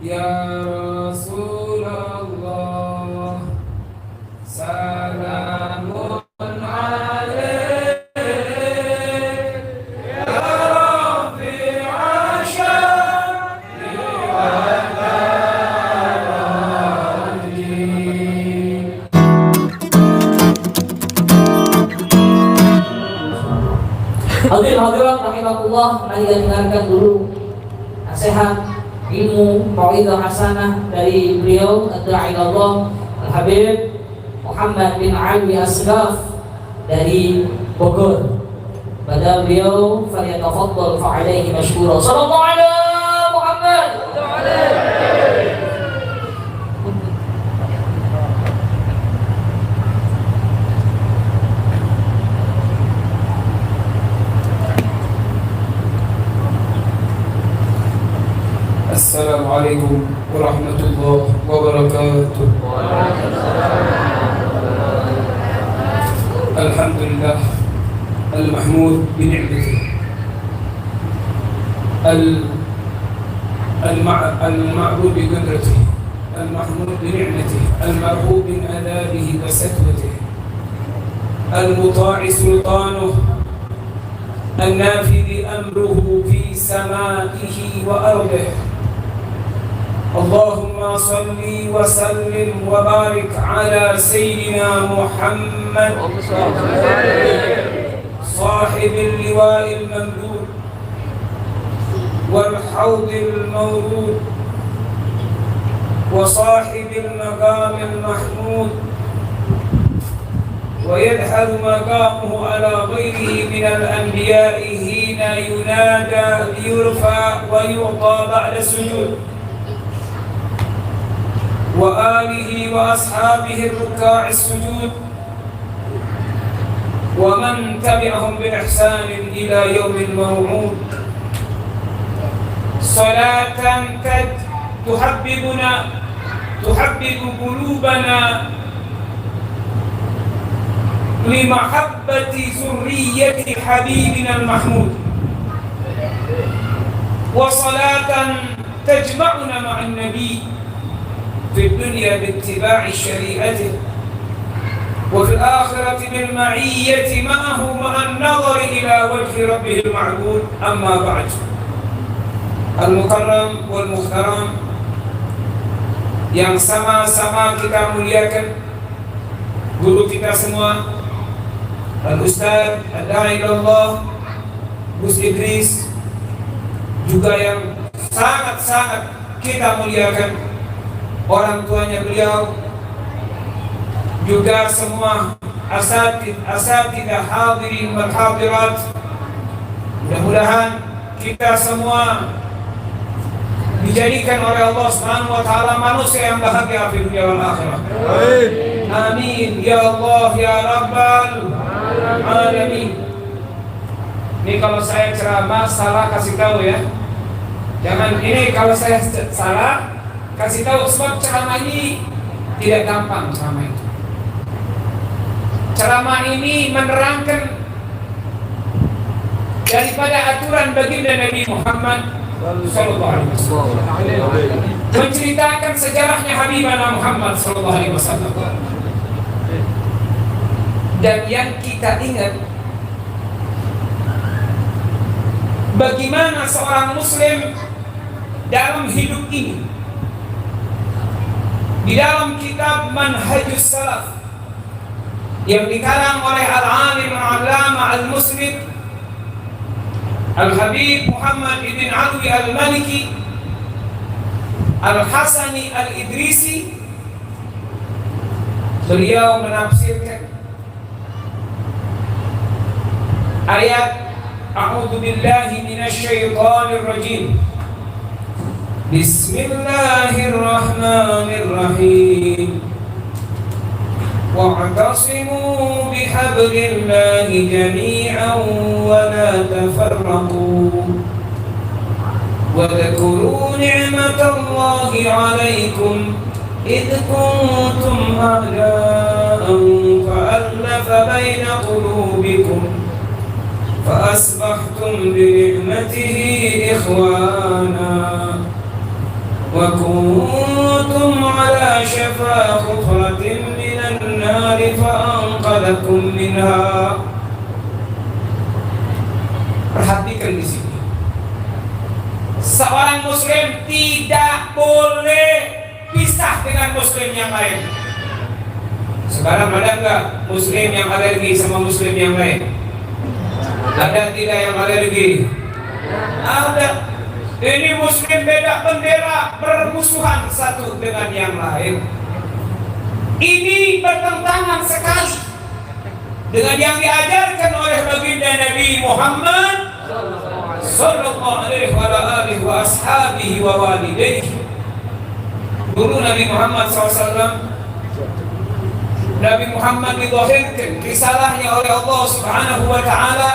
Ya Rasulullah, salamun alaik ya Rafi'a sya'ni wa daraji. Hadirin hadirat rahimakumullah, mari kita dengarkan dulu nasihat ilmu mau'izah hasanah dari beliau ad-da'i ilallah Al-Habib Muhammad bin Ali Asghaf dari Bogor. Pada beliau falyatafaddal fa'alaihi mashkura. Sallallahu ala Muhammad. Assalamualaikum warahmatullahi wabarakatuh. Alhamdulillah al-mahmud bi ni'matihi al-ma'bud bi qudratihi al-mahmud bi ni'matihi al-marhub min adabihi wa satwatihi al-muta'i sultanuhu النافذ أمره في سمائه وأرضه. اللهم صل وسلم وبارك على سيدنا محمد صاحب اللواء الممدود والحوض المورود وصاحب المقام المحمود، ويدحض مقامه على غيره من الأنبياء حين ينادى ليرفع ويعطى بعد السجود، وآله وأصحابه الركاع السجود، ومن تبعهم بإحسان إلى يوم الموعود. صلاة تحبب قلوبنا لمحبة ذرية حبيبنا المحمود، وصلاة تجمعنا مع النبي في الدنيا باتباع شريعته، وفي الآخرة بالمعية معه مع النظر إلى وجه ربه المعبود. أما بعد، المكرم والمحترم yang sama-sama kita muliakan, guru kita semua, Al-Ustaz ad-da'i ilallah Gus Idris, juga yang sangat-sangat kita muliakan orang tuanya beliau, juga semua asatidzah hadirin wal hadirat. Mudah-mudahan kita semua dijadikan oleh Allah Subhanahu wa taala manusia yang bahagia di dunia wal akhirah. Amin ya Allah ya rabbal alamin. Ini kalau saya ceramah salah kasih tahu ya. Jangan ini kalau saya salah kasih tahu, sebab ceramah ini tidak gampang. Ceramah ini menerangkan daripada aturan baginda Nabi Muhammad sallallahu alaihi wasallam, menceritakan sejarahnya Habibana Muhammad sallallahu alaihi wasallam. Dan yang kita ingat, bagaimana seorang muslim dalam hidup ini. Di dalam kitab Manhajus Salaf yang dikarang oleh Al-Alim Al-Allama Al-Muslim Al-Habib Muhammad ibn Alwi Al-Maliki Al-Hasani Al-Idrisi, beliau menafsirkan ayat A'udzu billahi minasy syaithanir rajim. Bismillahirrahmanirrahim. Wa'tasimu bihablillahi jami'an wa la tafarraqu. Wadhkuru ni'matallahi 'alaikum إذ كنتم أعداء فألف بين قلوبكم فأصبحتم بنعمته إخوانا wa kuntum ala shafa hufratin minan nar fa anqadhakum minha. Perhatikan di sini. Seorang muslim tidak boleh pisah dengan muslim yang lain. Sekarang ada enggak muslim yang alergi sama muslim yang lain? Ada tidak yang alergi? Ada. Ini muslim beda bendera, bermusuhan satu dengan yang lain. Ini bertentangan sekali dengan yang diajarkan oleh baginda Nabi Muhammad sallallahu alaihi wa ashabihi wa walidayhi. Dulu Nabi Muhammad SAW, Nabi Muhammad dizahirkan risalahnya oleh Allah Subhanahu wa taala,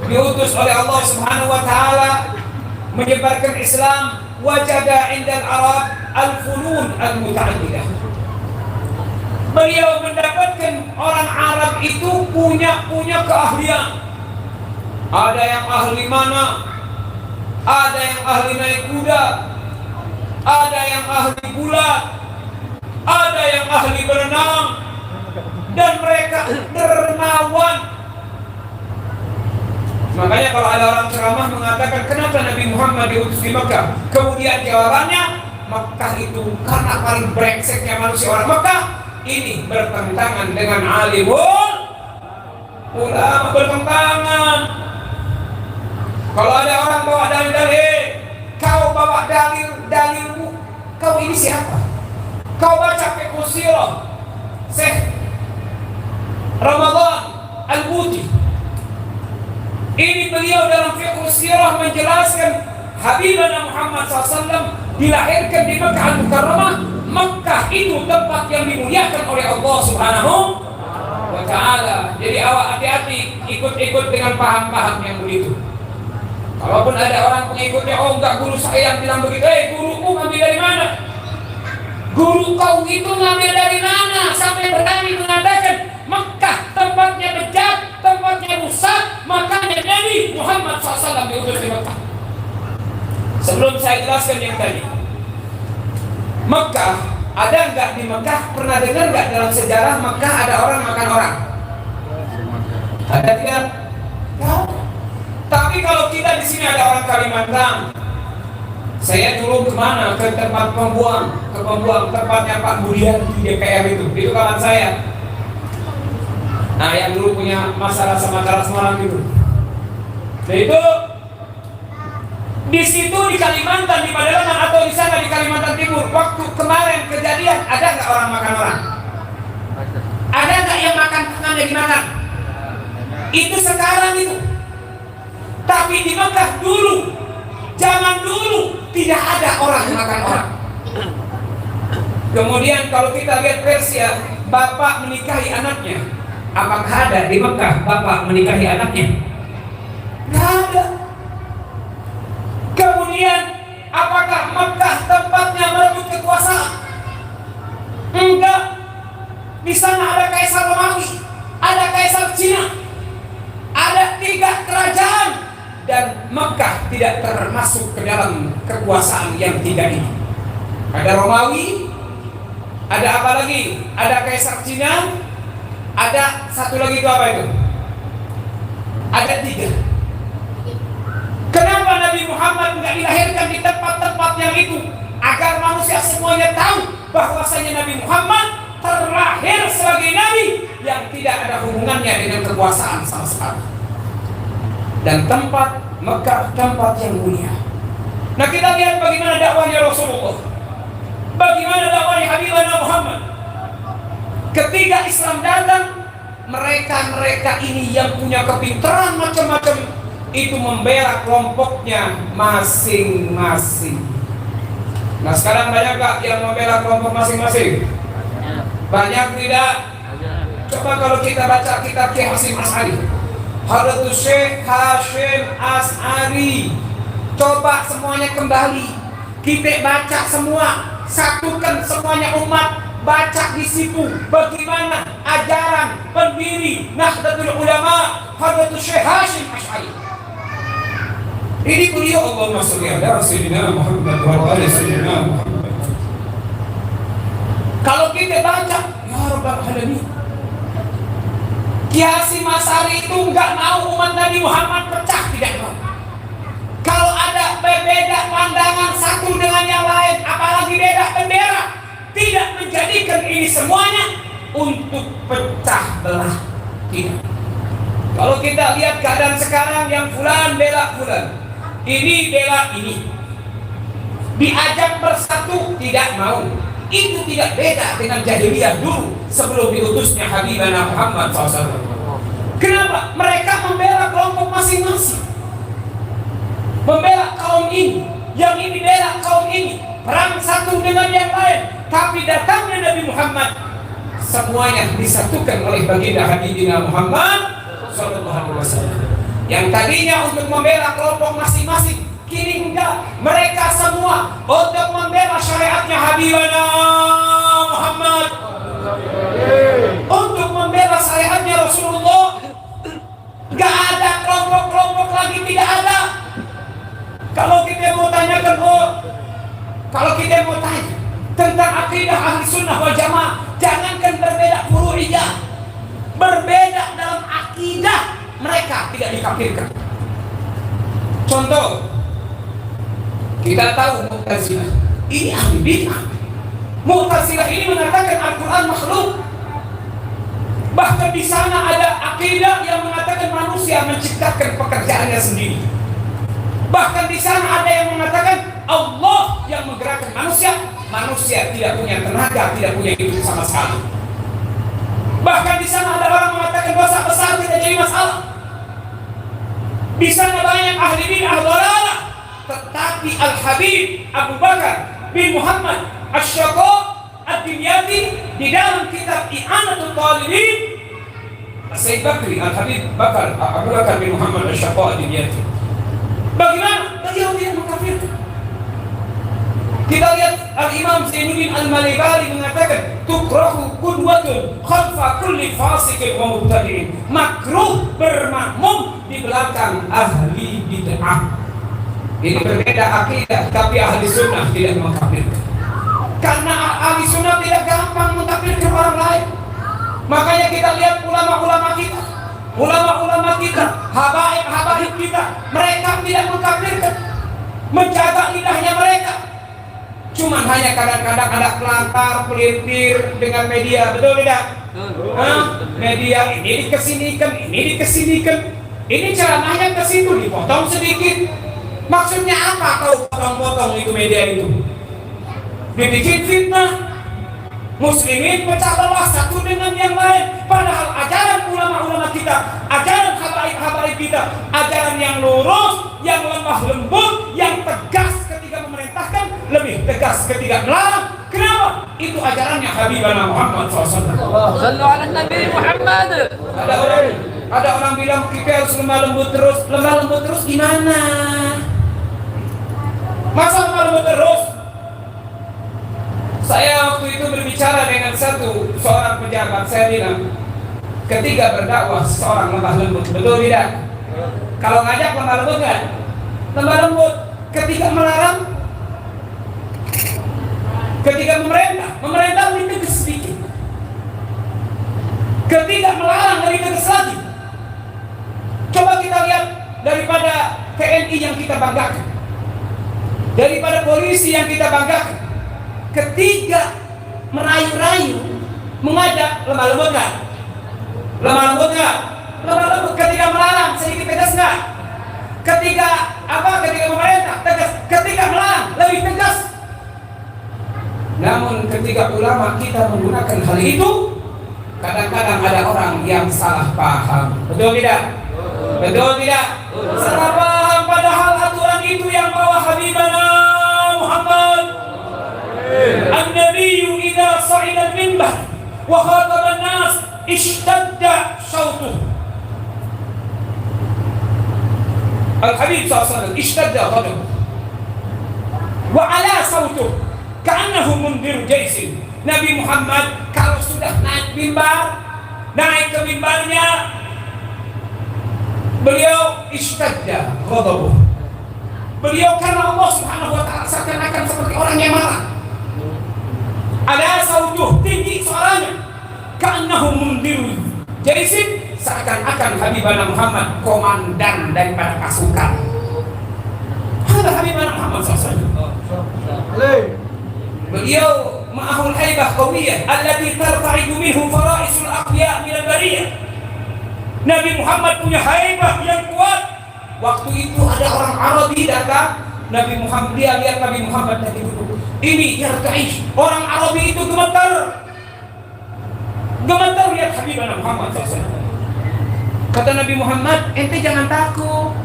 diutus oleh Allah Subhanahu wa taala menyebarkan Islam. Wajada indal Arab al-funun al-muta'addidah. Beliau mendapatkan orang Arab itu punya keahlian. Ada yang ahli mana, ada yang ahli naik kuda, ada yang ahli bulat, ada yang ahli berenang, dan mereka dermawan. Makanya kalau ada orang ceramah mengatakan kenapa Nabi Muhammad diutus di Mekah, kemudian jawabannya Mekah itu karena paling brengseknya manusia orang Mekah. Ini bertentangan dengan alimul ulama, bertentangan. Kalau ada orang bawa dalil-dalil, kau bawa dalilmu, kau ini siapa? Kau baca fiqh sirah Syekh Ramadan Al-Buti. Ini beliau dalam fiqh sirah menjelaskan Habibana Muhammad SAW dilahirkan di Mekah Al-Mukarramah. Mekah itu tempat yang dimuliakan oleh Allah Subhanahu wa ta'ala. Jadi awak hati-hati ikut-ikut dengan paham-paham yang begitu. Kalaupun ada orang pengikutnya, oh enggak, guru saya yang bilang begitu. Guruku ngambil dari mana? Guru kau itu ngambil dari mana sampai berani mengatakan Mekah tempatnya bejat, tempatnya rusak, makanya Nabi Muhammad SAW diutus di Mekah. Sebelum saya jelaskan yang tadi, Mekah, ada enggak di Mekah, pernah dengar enggak dalam sejarah Mekah ada orang makan orang? Ada tidak? Ya. Tapi kalau kita di sini ada orang Kalimantan, saya dulu kemana? Ke tempat pembuang, tempatnya Pak Budian di DPR itu kawan saya. Nah, yang dulu punya masalah sama Semarang gitu. Nah itu di situ di Kalimantan, di Pedalaman atau di sana di Kalimantan Timur, waktu kemarin kejadian, ada nggak orang makan orang? Ada nggak yang makan tangannya dimakan? Itu sekarang itu. Tapi di Mekah dulu, zaman dulu tidak ada orang makan orang. Kemudian kalau kita lihat Persia, bapak menikahi anaknya. Apakah ada di Mekah bapak menikahi anaknya? Tidak ada. Kemudian apakah Mekah tempatnya merebut kekuasaan? Enggak. Di sana ada Kaisar Romawi, ada Kaisar Cina, ada 3 kerajaan, dan Mekah tidak termasuk ke dalam kekuasaan yang 3 ini. Ada Romawi, ada apa lagi? Ada Kaisar Cina, ada satu lagi itu apa itu? Ada 3. Kenapa Nabi Muhammad tidak dilahirkan di tempat-tempat yang itu? Agar manusia semuanya tahu bahwasanya Nabi Muhammad terlahir sebagai Nabi yang tidak ada hubungannya dengan kekuasaan sama sekali. Dan tempat Mekah tempat yang mulia. Nah, kita lihat bagaimana dakwahnya Rasulullah, bagaimana dakwahnya Habibana Muhammad. Ketika Islam datang, mereka ini yang punya kepintaran macam-macam itu membela kelompoknya masing-masing. Nah, sekarang banyak gak yang membela kelompok masing-masing? Banyak tidak? Coba kalau kita baca kitab Syekh Hasyim Asy'ari, Hadratus Syekh Hasyim Asy'ari, coba semuanya kembali kita baca semua, satukan semuanya umat, baca di situ bagaimana ajaran pendiri Nahdlatul Ulama Hadratus Syekh Hasyim Asy'ari. Ini beliau Allahumma sholli ala sayyidina Muhammad wa ala sayyidina Muhammad. Kalau kita baca ya Rabbal Alamin, Ki Hasyim Asy'ari itu nggak mau umat Nabi Muhammad pecah, tidak mau. Kalau ada berbeda pandangan satu dengan yang lain, apalagi beda bendera, tidak menjadikan ini semuanya untuk pecah belah. Tidak. Kalau kita lihat keadaan sekarang, yang fulan bela fulan, ini bela ini, diajak bersatu tidak mau. Itu tidak beda dengan jahiliyah dulu sebelum diutusnya Habibana Muhammad SAW. Kenapa? Mereka membela kelompok masing-masing, membela kaum ini, yang ini bela kaum ini, perang satu dengan yang lain. Tapi datangnya Nabi Muhammad, semuanya disatukan oleh baginda Habibina Muhammad SAW. Yang tadinya untuk membela kelompok masing-masing, kini enggak. Mereka semua untuk membela syariatnya Habibana Muhammad, untuk membela syariatnya Rasulullah. Gak ada kelompok-kelompok lagi, tidak ada. Kalau kita mau tanyakan, kalau kita mau tanya tentang akidah ahli sunnah wal jamaah, jangankan berbeda furu'iyah, berbeda dalam akidah mereka tidak dikafirkan. Contoh, kita tahu Mu'tazilah ini ahli bid'ah. Mu'tazilah ini mengatakan Al-Quran makhluk. Bahkan di sana ada akidah yang mengatakan manusia menciptakan pekerjaannya sendiri. Bahkan di sana ada yang mengatakan Allah yang menggerakkan manusia. Manusia tidak punya tenaga, tidak punya hidup sama sekali. Bahkan di sana ada orang mengatakan dosa besar tidak jadi masalah. Di sana banyak ahli bid'ah dhalalah. Tetapi Al-Habib Abu Bakar bin Muhammad Asy-Syaqq Ad-Dimyati di dalam kitab I'anatul Talibin, Sayyid Bakri Al-Habib Abu Bakar bin Muhammad Asy-Syaqq Ad-Dimyati, bagaimana? Beliau tidak mengkafirkan. Kita lihat Al-Imam Zainuddin Al-Malibari mengatakan tukrahu qudwatun khalfa kulli fasiqin wa mubtadi'in. Makruh bermakmum di belakang ahli bid'ah. Ini berbeda akidah, tapi ahli sunnah tidak mengkafirkan. Karena ahli sunnah tidak gampang mengkafirkan orang lain. Makanya kita lihat ulama-ulama kita, habaib kita, mereka tidak mengkafirkan, menjaga lidahnya mereka. Cuman hanya kadang-kadang ada pelantar, pelintir dengan media, betul tidak? Media ini dikesinikan, ini ceramahnya ke situ dipotong sedikit. Maksudnya apa kalau potong-potong itu media itu? Dibikin fitnah, muslimin pecah belah satu dengan yang lain. Padahal ajaran ulama-ulama kita, ajaran habaib kita, ajaran yang lurus, yang lemah lembut, yang tegas ketika memerintahkan, lebih tegas ketika melarang. Kenapa? Itu ajarannya Habibana Muhammad SAW. Sallu ala Nabi Muhammad. Ada orang bilang kita harus lemah lembut terus gimana? Masa lemah lembut terus? Saya waktu itu berbicara dengan seorang pejabat, saya bilang, ketika berdakwah seorang lemah lembut, betul tidak? Kalau ngajak lemah lembut kan? Lemah lembut. Ketika melarang, ketika memerintah lebih tegas sedikit. Ketika melarang lebih tegas lagi. Coba kita lihat daripada TNI yang kita banggakan, daripada polisi yang kita banggakan, ketika merayu-rayu, mengajak lemah lembut nggak? Lemah lembut nggak? Lemah lembut. Ketika melarang sedikit tegas nggak? Ketika memerintah tegas, ketika melarang lebih tegas. Namun ketika ulama kita menggunakan hal itu, kadang-kadang ada orang yang salah paham. Betul tidak? Betul tidak? Salah paham, padahal aturan itu yang bawa Habibana Muhammad. An-Nabiyyu idza sa'ida al-minbar wa khataba an-nas ishtadda shawtuhu. Al-Habib SAW ishtadda ghadabuhu wa ala sawtuhu ka'annahu mundir jaisin. Nabi Muhammad kalau sudah naik ke mimbarnya, beliau ishtadda ghadabuhu, Beliau karena Allah Subhanahu wa taala seakan-akan seperti orang yang marah. Ada saujuh tinggi suaranya, ka'annahu mundirul jaisin, seakan-akan Habibana Muhammad komandan daripada pasukan. Ada Habibana Muhammad SAW. Beliau ma'ahul haibah qawiyah allati tarta'idu minhu fara'isul aqya min al-bariyah. Nabi Muhammad punya haibah yang kuat. Waktu itu ada orang Arabi datang, Nabi Muhammad, dia lihat Nabi Muhammad tadi duduk. Ini yarta'ish, orang Arabi itu gemetar lihat Habibana Muhammad SAW. Kata Nabi Muhammad, ente jangan takut.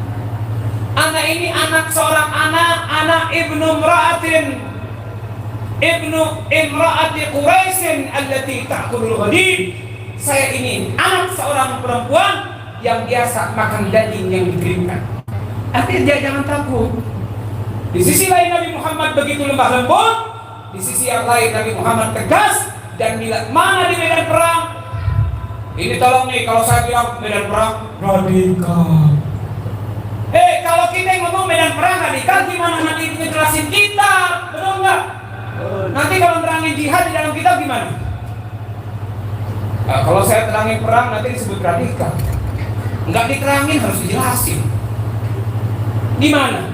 Anak ini anak seorang anak ibnu imra'ati Quraisyin allati ta'kulul ghadim. Saya ini anak seorang perempuan yang biasa makan daging yang dikirimkan. Artinya dia jangan takut. Di sisi lain Nabi Muhammad begitu lembah lembut, di sisi yang lain Nabi Muhammad tegas dan bila mana di medan perang. Ini tolong nih, kalau saya bilang medan perang radikal. Kalau kita yang ngomong medan perang radikal, gimana nanti ngejelasin kita? Betul nggak? Nanti kalau terangin jihad di dalam kitab gimana? Kalau saya terangin perang nanti disebut radikal. Nggak diterangin, harus dijelasin. Gimana?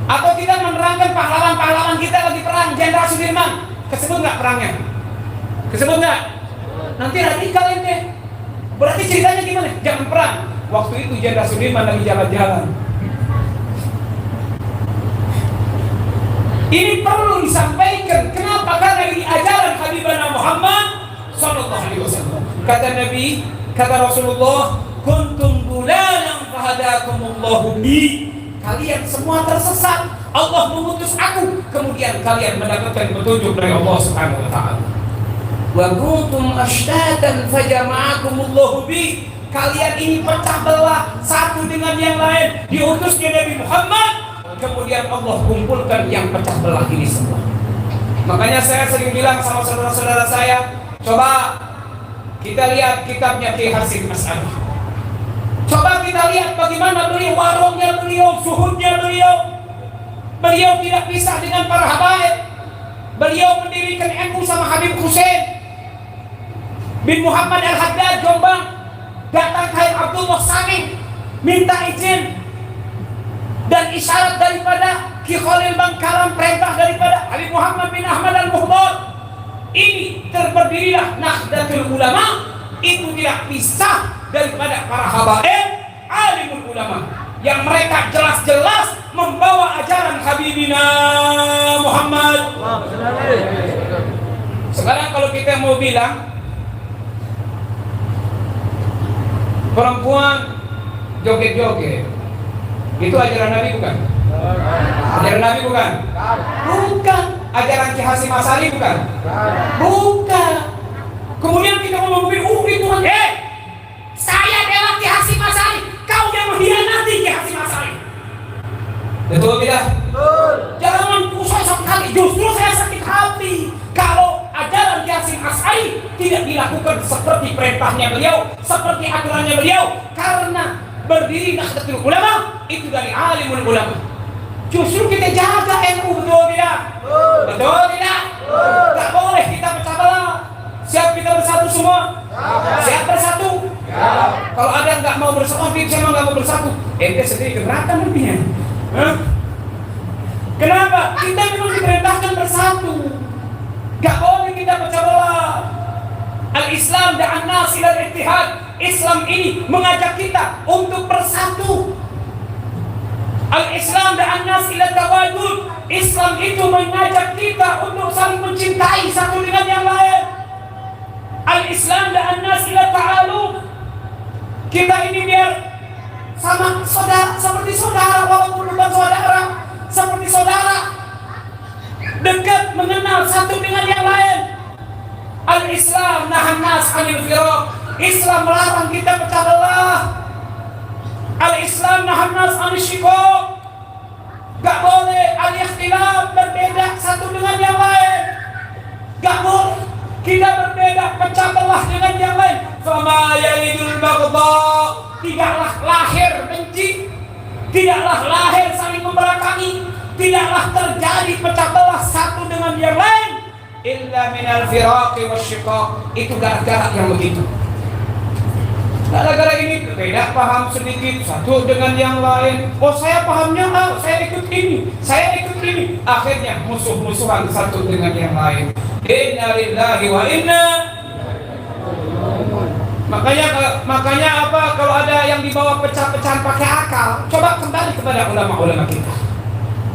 Atau kita menerangkan pahlawan-pahlawan kita lagi perang, Jenderal Sudirman, kesebut nggak perangnya? Kesebut nggak? Nanti radikal ini. Berarti ceritanya gimana? Jangan perang. Waktu itu Jenderal Sudirman lagi jalan-jalan. Ini perlu disampaikan. Kenapa? Karena ini ajaran Habibana Muhammad Sallallahu Alaihi Wasallam. Kata Nabi, kata Rasulullah, kuntum dulalan fahadakumullahu bi. Kalian semua tersesat, Allah mengutus aku, kemudian kalian mendapatkan petunjuk dari Allah Subhanahu wa taala. Wa kuntum ashtatan fajama'akumullahu bi. Kalian ini pecah belah satu dengan yang lain, diutusnya Nabi Muhammad, kemudian Allah kumpulkan yang pecah belah ini semua. Makanya saya sering bilang sama saudara-saudara saya, coba kita lihat kitabnya Ki Hasyim Asy'ari. Coba kita lihat bagaimana beliau, warungnya beliau, suhudnya beliau. Beliau tidak pisah dengan para habaib. Beliau mendirikan NU sama Habib Hussein bin Muhammad Al-Haddad Jombang. Datang ke Abdullah Sami, minta izin dan isyarat daripada Ki Khalil Bangkalan, perintah daripada Habib Muhammad bin Ahmad Al-Muhdar. Ini terberdirilah Nahdlatul Ulama. Itu tidak pisah daripada para habaib alimul ulama yang mereka jelas-jelas membawa ajaran Habibina Muhammad. Sekarang kalau kita mau bilang perempuan joget-joget, itu ajaran Nabi bukan? Ajaran Nabi bukan? Bukan. Ajaran Ki Hasyim Asy'ari bukan? Bukan. Kemudian kita ngomong itu kan, saya adalah Ki Hasyim Asy'ari, kau yang mengkhianati Ki Hasyim Asy'ari. Betul tidak? Betul. Jangan pusat sekali, justru saya sakit hati kalau ajaran Ki Hasyim Asy'ari tidak dilakukan seperti perintahnya beliau, seperti aturannya beliau, karena berdiri Nahdlatul Ulama itu dari alimul ulama. Justru kita jaga NU, betul tidak? Betul tidak? Tak boleh kita pecah belah. Siap kita bersatu semua? Siap bersatu? Kalau ada yang nggak mau bersatu, saya nggak mau bersatu. Ente sendiri keberatan nantinya. Kenapa? Kita memang diperintahkan bersatu. Gak boleh kita pecah belah. Al-Islam da'an nas ila al-ittihad. Islam ini mengajak kita untuk bersatu. Al-Islam da'an nas ila tawadud. Islam itu mengajak kita untuk saling mencintai satu dengan yang lain. Al-Islam da'an nas ila ta'alum. Kita ini biar sama saudara, seperti saudara, walaupun bukan saudara, seperti saudara, dekat, mengenal satu dengan yang lain. Al-Islam nahan nas anil firaq. Islam melarang kita pecah belah. Al-Islam nahan nas anil syiqaq. Gak boleh al-ikhtilaf, berbeda satu dengan yang lain. Gak boleh kita berbeda, pecah belah dengan yang lain. Fama yalidul baghdha, tidaklah lahir benci, tidaklah lahir saling memberontak. antara kami tidaklah terjadi pecah belah satu dengan yang lain illa minal firaqi wasyiqaq. Itu gara-gara yang begitu. Gara-gara ini beda paham sedikit satu dengan yang lain. Oh, saya pahamnya saya ikut ini, saya ikut ini. Akhirnya musuh-musuhan satu dengan yang lain. Inna lillahi wa inna. Makanya apa, kalau ada yang dibawa pecah-pecahan pakai akal, coba kembali kepada ulama-ulama kita.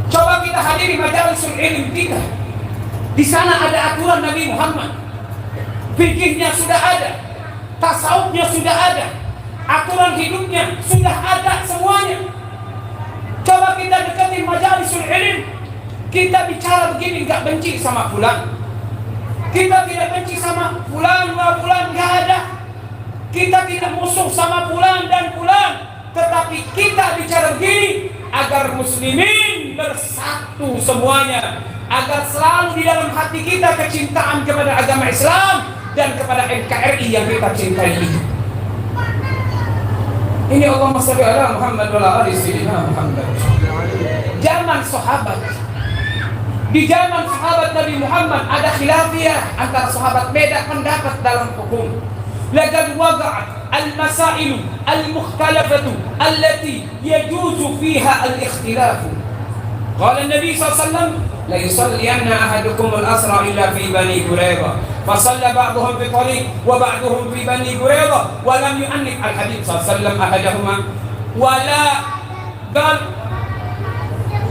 Coba kita hadiri majalisul ilm kita. Di sana ada aturan Nabi Muhammad. Fikihnya sudah ada, tasawufnya sudah ada, aturan hidupnya sudah ada semuanya. Coba kita dekati majalisul ilm, kita bicara begini, nggak benci sama fulan, kita tidak benci sama fulan, nggak ada. Kita tidak musuh sama fulan dan fulan, tetapi kita bicara begini agar muslimin bersatu semuanya, agar selalu di dalam hati kita kecintaan kepada agama Islam dan kepada NKRI yang kita cintai ini. Ini Allahumma shalli ala Muhammad wa ala ali sayyidina Muhammad. Zaman sahabat, di zaman sahabat Nabi Muhammad ada khilafiyah antara sahabat, beda pendapat dalam hukum. Laqad waqa'at al-masailu al-mukhtalafatu allati yajuzu fiha al-ikhtilaf. Qala an-nabi sallallahu alaihi wasallam la yusalliyanna ahadukum al-asra illa fi bani Quraidah fa shalla ba'dhum fi tariq wa ba'dhum fi bani Quraidah wa lam yu'annik al-hadith sallallahu alaihi wasallam ahadahuma wa la qal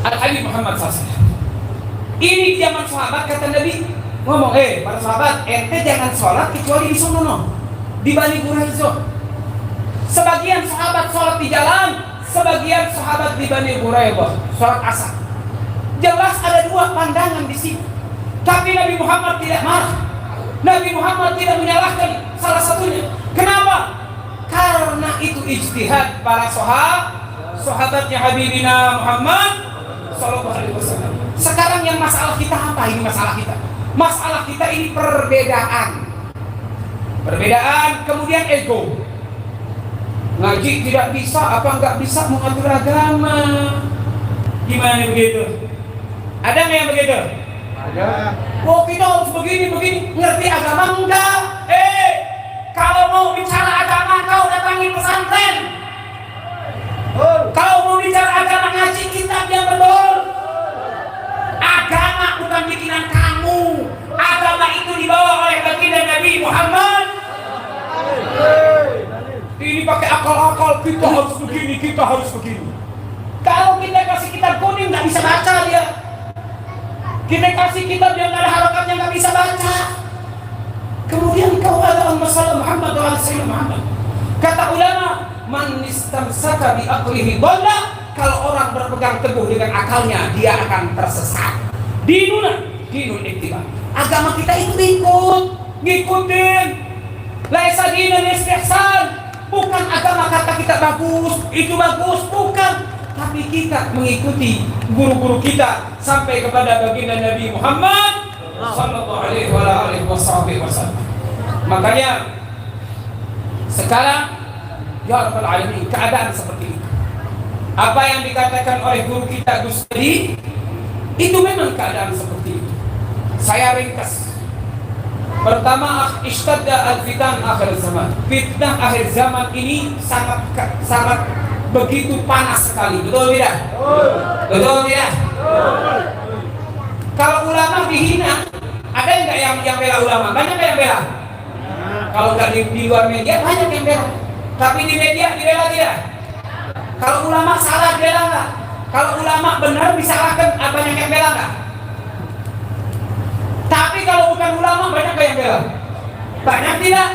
al-hadith Muhammad sallallahu alaihi wasallam. Ini zaman sahabat, kata Nabi ngomong, para sahabat, ente jangan sholat kecuali di sono, di Bani Quraidah. Sebagian sahabat sholat di jalan, sebagian sahabat di Bani Quraidah sholat asar. Jelas ada dua pandangan di sini. Tapi Nabi Muhammad tidak marah. Nabi Muhammad tidak menyalahkan salah satunya. Kenapa? Karena itu ijtihad para sahabatnya Habibina Muhammad sallallahu alaihi wasallam. Sekarang yang masalah kita apa? Ini masalah kita. Masalah kita ini perbedaan, kemudian ego. Ngaji tidak bisa, apa nggak bisa mengatur agama? Gimana begitu? Ada nggak yang begitu? Ada. Oh, kita harus begini, ngerti agama enggak? Kalau mau bicara agama, kau datangi pesantren. Kalau mau bicara agama, ngaji kitab yang betul. Agama bukan bikinan kamu. Agama itu dibawa oleh baginda Nabi Muhammad. Ini pakai akal-akal, kita harus begini. Kalau kita kasih kitab kuning nggak bisa baca dia. Kita kasih kitab yang nggak ada harokatnya nggak bisa baca. Kemudian kau ada masalah Muhammad wa Rasul Muhammad. Kata ulama, man istamsaka bi aqlihi dhalla. Kalau orang berpegang teguh dengan akalnya, dia akan tersesat. Dinul ittiba. Agama kita itu ngikutin. Laisa dinul istihsan. Bukan agama kata kita bagus, itu bagus, bukan. Tapi kita mengikuti guru-guru kita sampai kepada baginda Nabi Muhammad sallallahu alaihi wasallam. Makanya sekarang ya Rabbal Alamin, keadaan seperti itu. Apa yang dikatakan oleh guru kita Gus Tadi, itu memang keadaan seperti itu. Saya ringkas. Pertama, ishtadda al-fitan akhir zaman. Fitnah akhir zaman ini sangat begitu panas sekali. Betul tidak? Betul tidak? Kalau ulama dihina, ada enggak yang bela ulama? Banyak yang bela. Kalau enggak di luar media, banyak yang bela. Tapi di media dibela tidak? Kalau ulama salah bela enggak? Kalau ulama benar disalahkan, banyak yang bela enggak? Tapi kalau bukan ulama, banyak yang bela. Banyak tidak?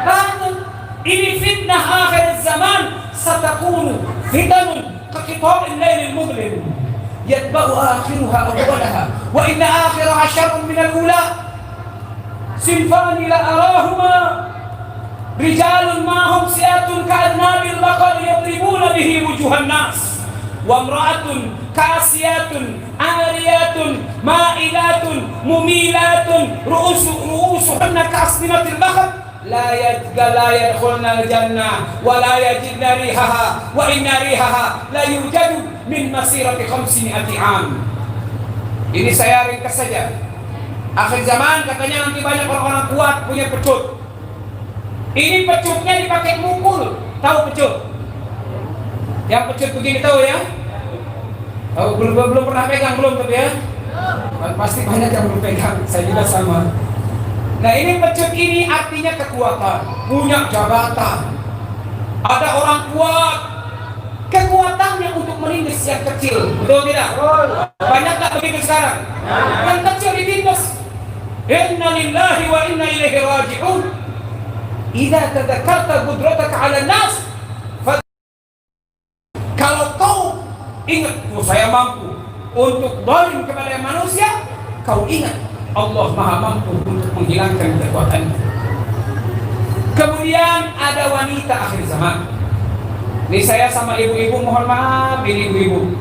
Banyak. Ini fitnah akhir zaman. Satakunu fitanun kaqita'il lailil mudlim yatba'u akhiruha awwalaha wa inna akhiraha syarrun minal ula. Sinfani la arahuma rijalun ma'hum siyatun ka'adnabil baqar yadribuna bihi wujuhan nas wa imra'atun kasiyatun ariyatun ma'ilatun mumilatun ru'usuhunna ka'asnimatil bakar la yadkhulna al-jannah wa la yajidna rihaha wa inna rihaha la yujadu min masirati 500 am. Ini saya ringkas saja. Akhir zaman katanya nanti banyak orang-orang kuat punya pecut. Ini pecutnya dipakai mukul. Tahu pecut? Yang pecut begini tahu ya? Tahu, belum pernah pegang belum tapi ya? Pasti banyak yang belum pegang. Saya juga sama. Nah ini pecut ini artinya kekuatan, punya jabatan. Ada orang kuat, kekuatannya untuk menindas yang kecil, betul tidak? Banyak tak begitu sekarang? Yang kecil ditindas. Inna lillahi wa inna ilaihi raji'un. Idza tadzakarta qudrataka 'ala nas, kalau kau ingat, saya mampu untuk zalim kepada manusia, kau ingat Allah Maha mampu untuk menghilangkan kekuatannya. Kemudian ada wanita akhir zaman. Ini saya sama ibu-ibu mohon maaf, ini ibu-ibu.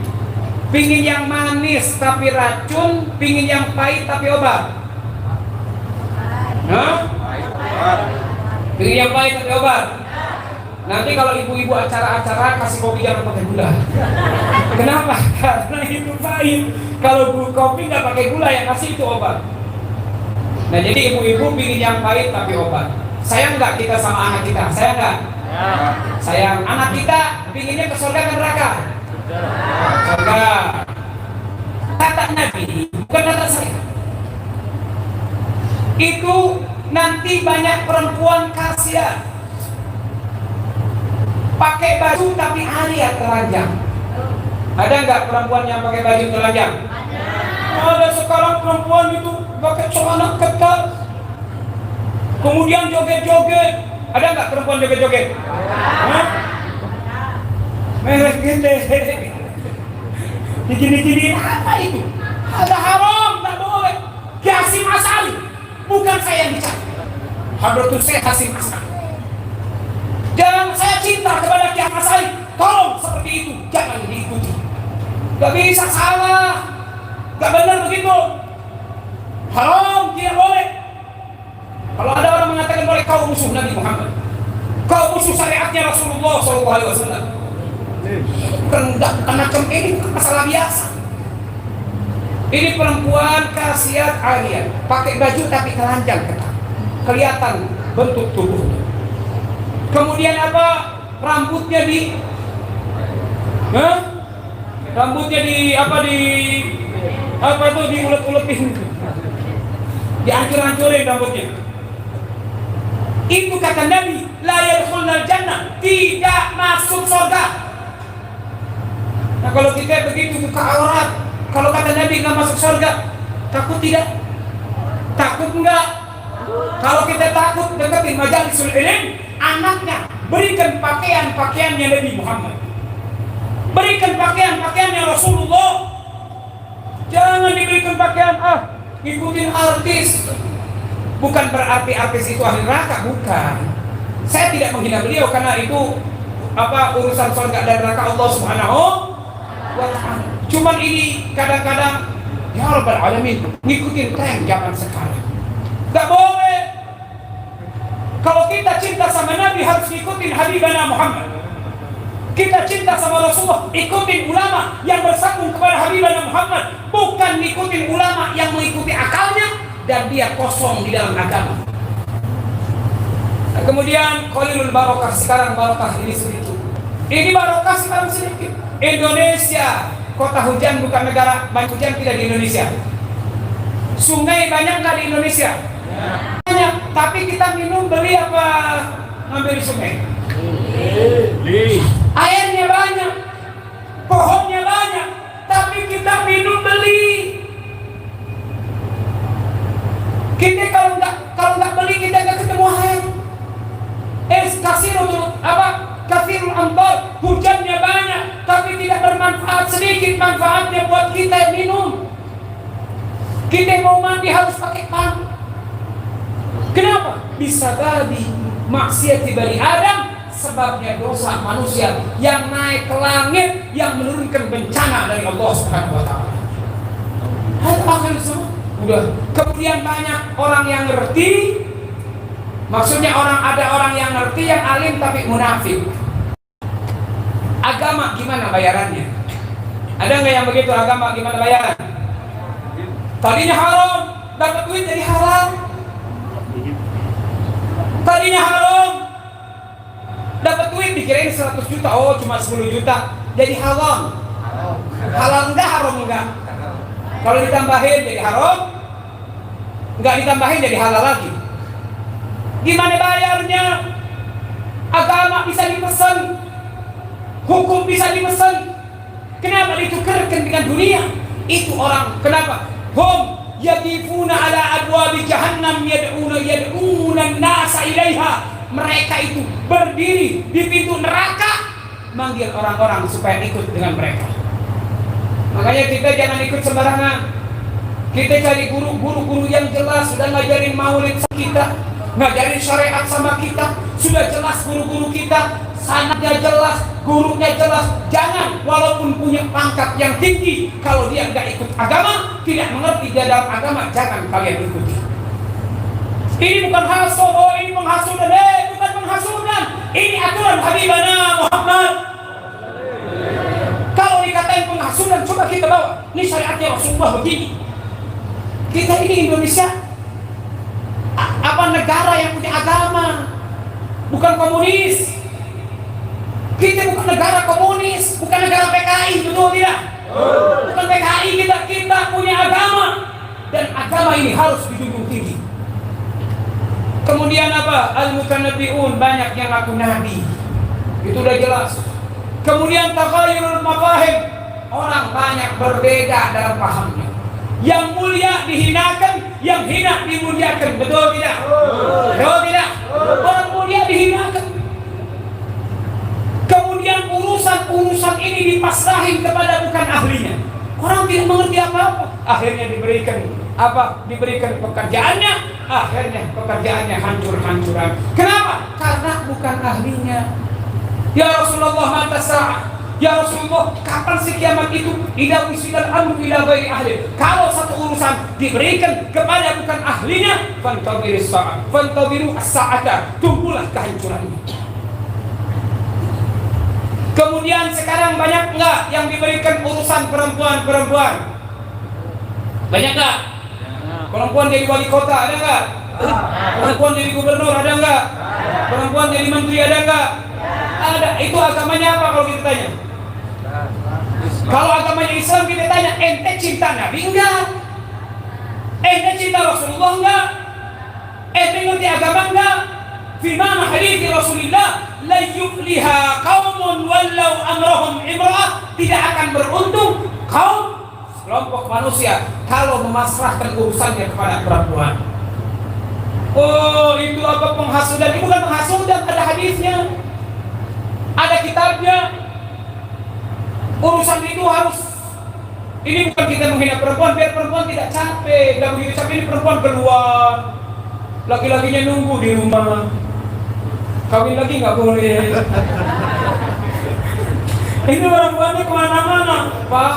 Pingin yang manis tapi racun, pingin yang pahit tapi obat. Hah? Pingin yang pahit tapi obat. Nanti kalau ibu-ibu acara-acara kasih kopi jangan pakai gula. Kenapa? Karena itu pahit. Kalau kopi nggak pakai gula yang kasih itu obat. Nah jadi ibu-ibu pingin yang pahit tapi obat. Sayang nggak kita sama anak kita? Sayang nggak? Ya. Sayang. Anak kita pinginnya ke surga ke neraka? Surga. Kata Nabi, bukan kata saya. Itu nanti banyak perempuan kasihan. Pakai baju tapi Arya telanjang. Ada nggak perempuan yang pakai baju telanjang? Ada sekarang perempuan itu pakai celana ketat, kemudian joget-joget. Ada nggak perempuan joget-joget? Merek gede, digini-gini apa itu? Ada haram, tak boleh. Ki Hasyim Asy'ari, bukan saya yang bicara. Hadratus Syekh Hasyim Asy'ari. Jangan saya cinta kepada Ki Hasyim Asy'ari, tolong seperti itu jangan diikuti. Gak bisa, salah, gak benar begitu. Haram, tidak boleh. Kalau ada orang mengatakan boleh, kau musuh Nabi Muhammad, kau musuh syariatnya Rasulullah SAW. Rendah anak ini masalah biasa. Ini perempuan kasiat Arya, pakai baju tapi telanjang ketat, kelihatan bentuk tubuhnya. Kemudian apa? Rambutnya di, rambutnya di apa itu diulet-uletin, dihancur-hancurin rambutnya. Itu kata Nabi, la yadkhulul jannah, tidak masuk surga. Nah kalau kita begitu buka aurat, kalau kata Nabi nggak masuk surga, takut tidak? Takut enggak? Kalau kita takut, deketin majalisul ilm, anaknya berikan pakaian-pakaiannya Nabi Muhammad, berikan pakaian-pakaiannya Rasulullah. Jangan diberikan pakaian ikutin artis. Bukan berarti artis itu ahli neraka, bukan. Saya tidak menghina beliau karena itu urusan surga dan neraka Allah Subhanahu wa ta'ala. Cuman ini kadang-kadang ya Rabbal Alamin ngikutin tren zaman sekarang. Gak boleh. Kalau kita cinta sama Nabi harus ngikutin Habibana Muhammad. Kita cinta sama Rasulullah, ikutin ulama yang bersambung kepada Habibana Muhammad, bukan ngikutin ulama yang mengikuti akalnya dan dia kosong di dalam agama. Nah, kemudian Qalilul Barokah, sekarang barokah ini sedikit. Ini barokah sekarang sedikit. Indonesia, kota hujan bukan negara banyak hujan, tidak di Indonesia. Sungai banyak nggak di Indonesia? Banyak, tapi kita minum beli apa ngambil di sungai? Airnya banyak, pohonnya banyak, tapi kita minum beli. Kita kalau nggak beli kita nggak ketemu air. Kasirul amtar, hujannya banyak, tapi tidak bermanfaat, sedikit manfaatnya buat kita minum. Kita mau mandi harus pakai pan. Kenapa? Bisa babi maksiat bani Adam, sebabnya dosa manusia yang naik ke langit, yang menurunkan bencana dari Allah Subhanahu wa ta'ala. Akhir semua udah. Kemudian banyak orang yang ngerti, maksudnya ada orang yang ngerti, yang alim tapi munafik. Agama gimana bayarannya? Ada nggak yang begitu agama? Gimana bayar? Tadinya haram, dapat duit jadi halal. Tadinya haram, dapat duit dikirain 100 juta, oh cuma 10 juta, jadi halal. Halal enggak, haram enggak? Kalau ditambahin jadi haram, enggak ditambahin jadi halal lagi. Gimana bayarnya? Agama bisa dipesan, hukum bisa dipesan. Kenapa ditukarkan dengan dunia? Itu orang, kenapa? Hum yaqifuna ala abwabi jahannam yad'una an-nasa ilaiha. Mereka itu berdiri di pintu neraka manggil orang-orang supaya ikut dengan mereka. Makanya kita jangan ikut sembarangan. Kita cari guru-guru yang jelas, sudah ngajarin maulid kita, ngajarin syariat sama kita, sudah jelas guru-guru kita, sanadnya jelas, gurunya jelas. Jangan walaupun punya pangkat yang tinggi, kalau dia nggak ikut agama, tidak mengerti dia dalam agama, jangan kalian ikuti. Ini bukan hasud, oh ini penghasudan, bukan penghasudan. Ini aturan Habibana Muhammad. Kalau dikatain penghasudan, coba kita bawa. Ini syariatnya Rasulullah begini. Kita ini Indonesia, apa negara yang punya agama, bukan komunis. Kita bukan negara komunis, bukan negara PKI, betul tidak? Bukan PKI, kita punya agama, dan agama ini harus dijunjung tinggi. Kemudian apa? Al-mutanabbi'un, banyak yang ngaku nabi. Itu udah jelas. Kemudian taghayyurul mafahim, orang banyak berbeda dalam pahamnya. Yang mulia dihinakan, yang hina dimuliakan, betul tidak? Betul tidak? Orang mulia dihinakan. Kemudian urusan ini dipasrahin kepada bukan ahlinya. Orang tidak mengerti apa-apa. Akhirnya diberikan apa? Diberikan pekerjaannya, akhirnya pekerjaannya hancur-hancuran. Kenapa? Karena bukan ahlinya. Ya Rasulullah, mata sa'ah. Ya Rasulullah, kapan sih kiamat itu? Idza usidal amru ila ghairi ahli. Kalau satu urusan diberikan kepada bukan ahlinya, fantabiru as-sa'ah, fantabiru as-sa'ata, tunggulah kehancurannya. Kemudian sekarang banyak enggak yang diberikan urusan perempuan-perempuan? Banyak enggak? Perempuan jadi wali kota ada enggak? Perempuan jadi gubernur ada enggak? Perempuan jadi menteri ada enggak? Ada. Itu agamanya apa kalau kita tanya? Kalau agamanya Islam kita tanya, ente cinta Nabi enggak? Ente cinta Rasulullah enggak? Ente ngerti agama enggak? Firman hadits Rasulullah, la yufliha qaumun wallau amrahum imra'ah, tidak akan beruntung kaum kelompok manusia kalau memasrahkan urusannya kepada perempuan. Oh, itu apa penghasudan? Itu bukan penghasudan, ada hadisnya. Ada kitabnya. Urusan itu harus, ini bukan kita menghina perempuan biar perempuan tidak capek. Tidak begitu capek, ini perempuan keluar, laki-lakinya nunggu di rumah. Kawin lagi nggak boleh. Ini perempuannya kemana-mana. Pak,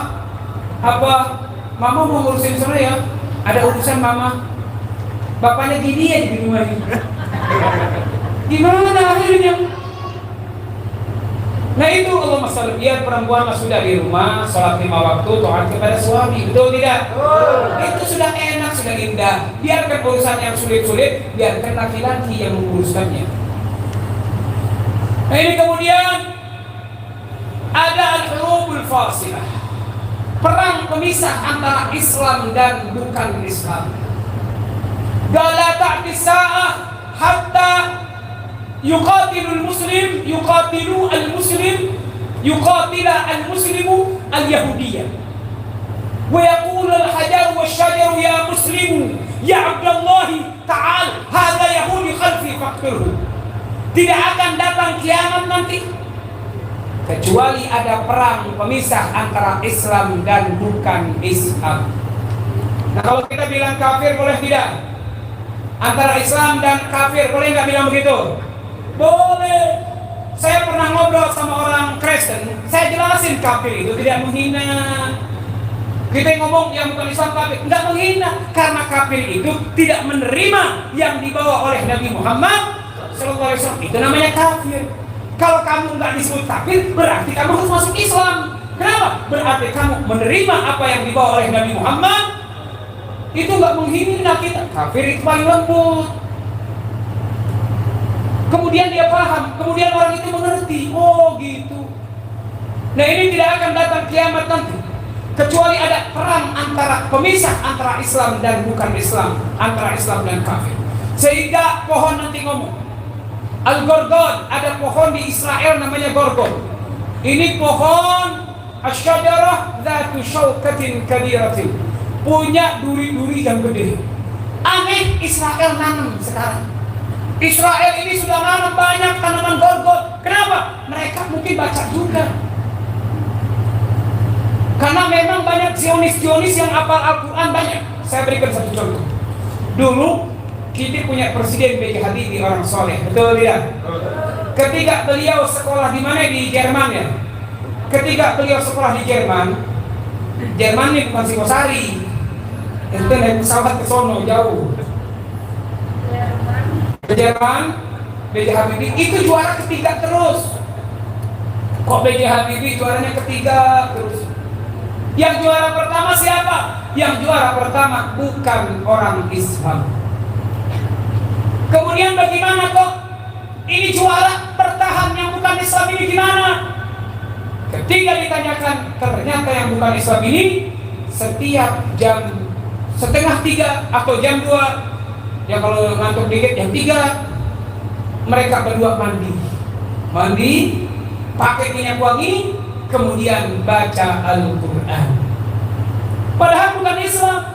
apa? Mama mau ngurusin saya. Ada urusan mama. Bapaknya gini aja di rumah ini. Gimana akhirnya? Nah itu Allah masalah, biar perempuan sudah di rumah, sholat 5 waktu, taat kepada suami, betul tidak? Itu sudah enak, sudah indah. Biarkan urusan yang sulit-sulit, biarkan laki-laki yang menguruskannya. Nah ini kemudian ada al-hurubul fasilah, perang pemisah antara Islam dan bukan Islam. La ta'ti sa'ah hatta yuqatilul muslim yuqatilu al-muslim yuqatila al-muslimu al-yahudiyah wa yaqulu al-hajar wa syajaru ya muslimu ya abdallahi ta'al hadha yahudi khalfi faqtirhu. Tidak akan datang kiamat nanti kecuali ada perang pemisah antara Islam dan bukan Islam. Nah kalau kita bilang kafir boleh tidak? Antara Islam dan kafir boleh nggak bilang begitu? Boleh. Saya pernah ngobrol sama orang Kristen, saya jelasin kafir itu tidak menghina. Kita ngomong yang bukan Islam kafir, nggak menghina, karena kafir itu tidak menerima yang dibawa oleh Nabi Muhammad Sallallahu Alaihi Wasallam. Itu namanya kafir. Kalau kamu nggak disebut kafir, berarti kamu harus masuk Islam. Kenapa? Berarti kamu menerima apa yang dibawa oleh Nabi Muhammad. Itu nggak menghina kita. Kafir itu paling lembut. Kemudian dia paham, kemudian orang itu mengerti. Oh gitu. Nah ini tidak akan datang kiamat nanti, kecuali ada perang antara pemisah antara Islam dan bukan Islam, antara Islam dan kafir. Sehingga pohon nanti ngomong, Al-Gorgon, ada pohon di Israel namanya Gorgon. Ini pohon asyajarah dzatu syaukatin kabiratin, punya duri-duri yang gede. Aneh, Israel nanam sekarang. Israel ini sudah nanam banyak tanaman Gorgon. Kenapa? Mereka mungkin baca juga. Karena memang banyak Zionis yang hafal Al-Quran banyak. Saya berikan satu contoh. Dulu kita punya Presiden B.J. Habibie, orang soleh, betul tidak? Ketika beliau sekolah di mana? Di Jerman ya. Ketika beliau sekolah di Jerman ini bukan Singosari. Itu naik pesawat ke sono jauh. Ke Jerman, B.J. Habibie itu juara ketiga terus. Kok B.J. Habibie juaranya ketiga terus? Yang juara pertama siapa? Yang juara pertama bukan orang Islam. Kemudian bagaimana kok ini juara bertahan yang bukan Islam ini gimana? Ketika ditanyakan, ternyata yang bukan Islam ini setiap jam 2:30 atau jam 2, ya kalau ngantuk dikit jam 3, mereka berdua mandi, pakai minyak wangi, kemudian baca Al-Quran. Padahal bukan Islam.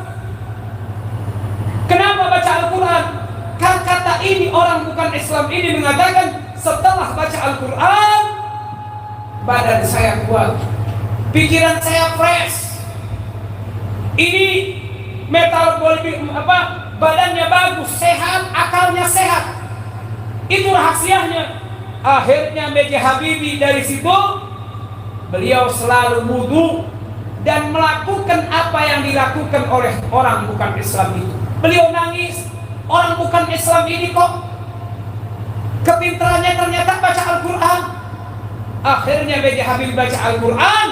Kenapa baca Al-Quran? Kan kata ini orang bukan Islam ini mengatakan, setelah baca Al-Quran badan saya kuat, pikiran saya fresh, ini metabolisme badannya bagus, sehat, akalnya sehat. Itu rahasianya. Akhirnya B.J. Habibie dari situ beliau selalu wudu dan melakukan apa yang dilakukan oleh orang bukan Islam itu. Beliau nangis, orang bukan Islam ini kok kepintarannya ternyata baca Al-Quran. Akhirnya B.J. Habibie baca Al-Quran,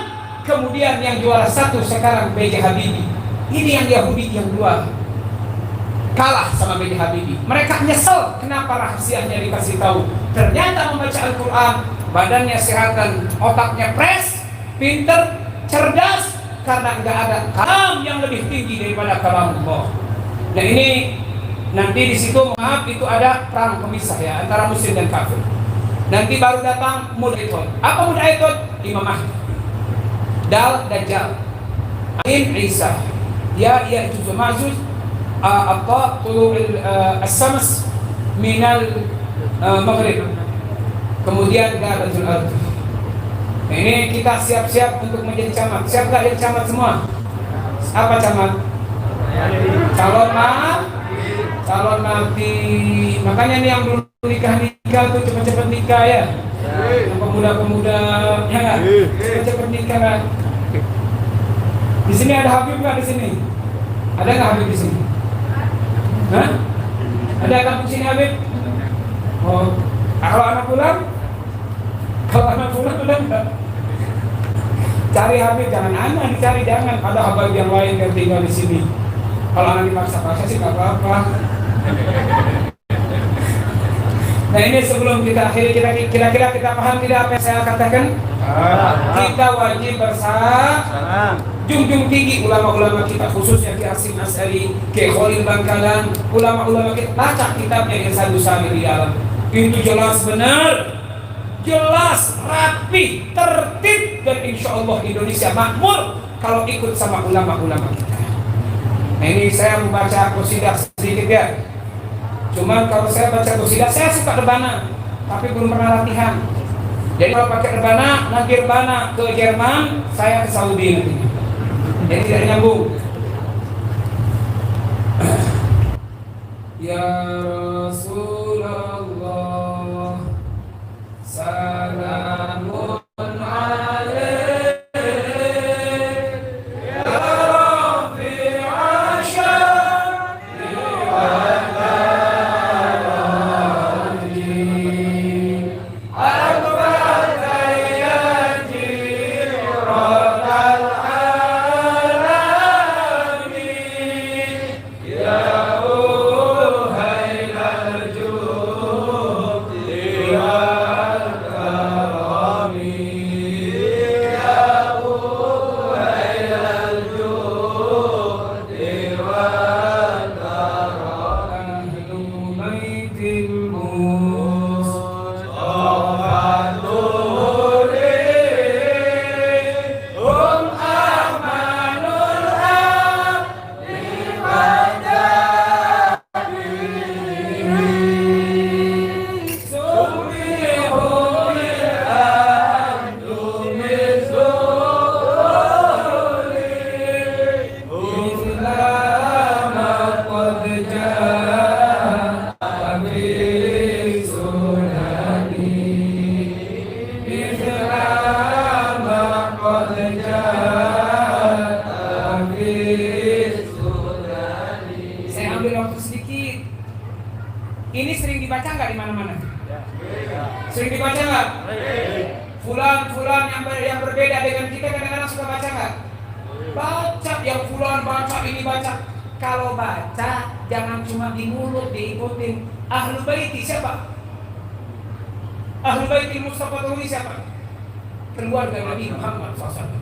kemudian yang juara satu sekarang B.J. Habibie. Ini yang Yahudi yang dua kalah sama B.J. Habibie. Mereka nyesel kenapa rahasianya dikasih tahu. Ternyata membaca Al-Quran, badannya sehat dan otaknya fresh, pinter, cerdas, karena nggak ada kalam yang lebih tinggi daripada kalam Allah. Dan ini nanti di situ maaf itu ada perang pemisah ya antara Muslim dan kafir. Nanti baru datang Mud'itun. Apa Mud'itun? Imam Mahdi, Dal Dajjal, Ain Isa, ya Ya'juj wa Ma'juj, as-Sams minal maghrib, kemudian Ghabatul Ardh. Ini kita siap-siap untuk menjadi camat. Siap gak jadi camat semua? Apa camat? Calon nabi. Makanya nih yang dulu nikah tuh cepet-cepet nikah ya. Yang pemuda-pemuda ya nggak? Cepet-cepet nikah kan? Di sini ada Habib nggak di sini? Ada nggak Habib di sini? Hah? Ada kampung sini Habib? Oh, kalau anak pulang? Kalau anak pulang udah enggak? Cari Habib, jangan anak dicari, jangan. Ada Habib yang lain yang tinggal di sini. Kalau anak dipaksa-paksa sih nggak apa-apa. Nah ini sebelum kita akhiri, kira-kira kita paham tidak apa yang saya katakan? Kita wajib junjung tinggi ulama-ulama kita, khususnya Ki Hasyim Asy'ari, Ki Khalil Bangkalan, ulama-ulama kita. Baca kitabnya Irsyadus Sami di dalam. Itu jelas benar, jelas, rapi, tertib, dan insya Allah Indonesia makmur kalau ikut sama ulama-ulama kita. Nah ini saya membaca qasidah sedikit ya. Cuman kalau saya baca qasidah, saya suka rebana, tapi belum pernah latihan. Jadi kalau pakai rebana, nanti rebana ke Jerman, saya ke Saudi nanti. Jadi tidak nyambung. Ya Rasulullah, salamun alaik, ya Rafi'a syarri wal barri, al-fatayati Ini sering dibaca nggak di mana-mana? Sering dibaca nggak? Fulan yang berbeda dengan kita kadang-kadang suka baca nggak? Baca yang fulan baca ini baca. Kalau baca jangan cuma di mulut diikutin. Ahlul Baiti siapa? Ahlul Baiti Mustafa Tuhuni siapa? Keluarga Nabi Muhammad SAW.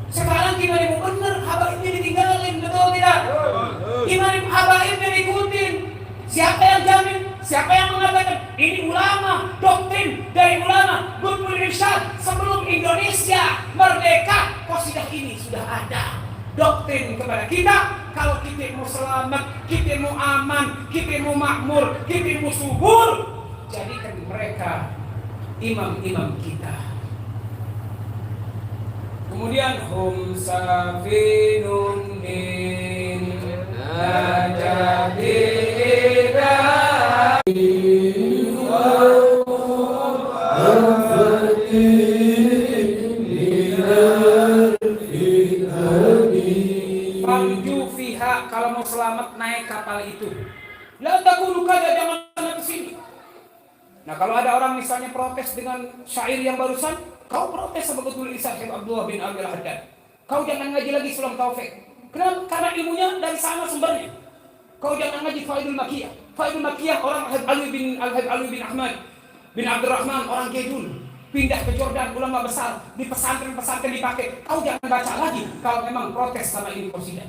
Sekarang gimana mau bener habaibnya ditinggalin, betul tidak? Gimana habaibnya diikutin? Siapa yang jamin? Siapa yang mengatakan ini ulama, doktrin dari ulama Qutbul Irsyad sebelum Indonesia merdeka? Qasidah ini sudah ada doktrin kepada kita. Kalau kita mau selamat, kita mau aman, kita mau makmur, kita mau subur, jadikan mereka imam-imam kita. Kemudian hum safinun min najati kalau mau selamat naik kapal itu. La takunu kada, jangan ke sini. Nah, kalau ada orang misalnya protes dengan syair yang barusan, kau protes sama Qutbul Irsyad Abdullah bin Abdul Haddad. Kau jangan ngaji lagi Sulam Taufik. Kenapa? Karena ilmunya dari sana sumbernya. Kau jangan ngaji Faidul Makiyah. Faidul Makiyah orang Al-Habib bin Ahmad bin Abdurrahman, orang Gedul. Pindah ke Jordan, ulama besar, di pesantren-pesantren dipakai. Kau jangan baca lagi kalau memang protes sama ini qasidah.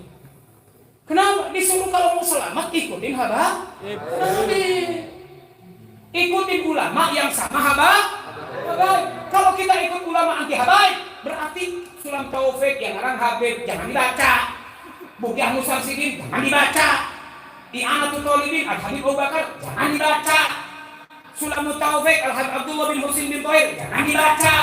Kenapa? Disuruh kalau mau selamat ikutin habaib. Ikutin ulama yang sama habaib. Kalau kita ikut ulama anti habaib, berarti Sulam Taufik yang orang Habib jangan dibaca. Bukyah Musarsidin jangan dibaca. I'anatul Thalibin Al-Habib Abu Bakar jangan dibaca. Sulam Taufik Al-Habib Abdullah bin Husin bin Tohir jangan dibaca.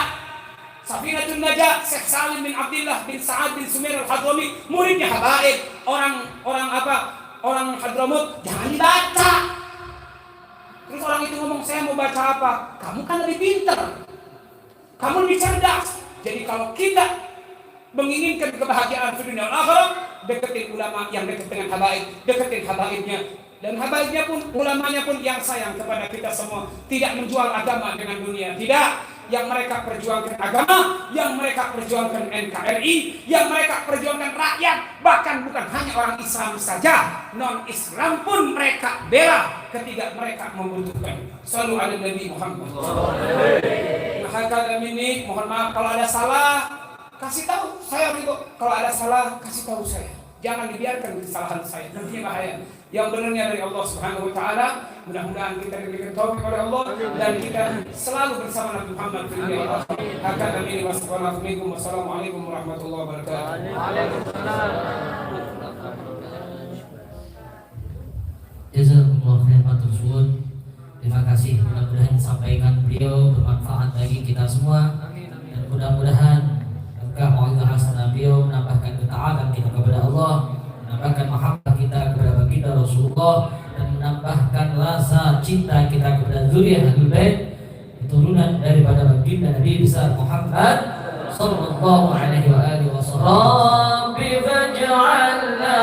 Safinatul Najah Syekh Salim bin Abdullah bin Sa'ad bin Sumair Al-Hadrami muridnya habaib. Orang Hadramut jangan dibaca. Terus orang itu ngomong, saya mau baca apa? Kamu kan lebih pintar, kamu lebih cerdas. Jadi kalau kita menginginkan kebahagiaan di dunia akhirat, deketin ulama yang dekat dengan habaib, deketin habaibnya. Dan habaibnya pun, ulamanya pun yang sayang kepada kita semua. Tidak menjual agama dengan dunia, tidak. Yang mereka perjuangkan agama, yang mereka perjuangkan NKRI, yang mereka perjuangkan rakyat, bahkan bukan hanya orang Islam saja, non-Islam pun mereka bela ketika mereka membutuhkan. Shallu ala Nabi Muhammad. Nah, ini mohon maaf kalau ada salah, kasih tahu saya Ridho. Kalau ada salah, kasih tahu saya. Jangan dibiarkan kesalahan saya, nanti bahaya. Yang benarnya dari Allah Subhanahu wa taala. Mudah-mudahan kita diberikan taufik oleh Allah dan kita selalu bersama Nabi Muhammad sallallahu alaihi wasallam. Wassalamualaikum warahmatullahi wabarakatuh. Jazakumullah khairan tersebut. Terima kasih, mudah-mudahan disampaikan beliau bermanfaat bagi kita semua dan mudah-mudahan mau'izah hasanah beliau menambahkan ketaatan kita kepada Allah, menambahkan mahabbah kita kepada baginda Rasulullah, dan menambahkan rasa cinta kita kepada zuriyah Ahlul Bait, keturunan daripada baginda Nabi besar Muhammad sallallahu alaihi wa alihi wasallam. Bi faj'alna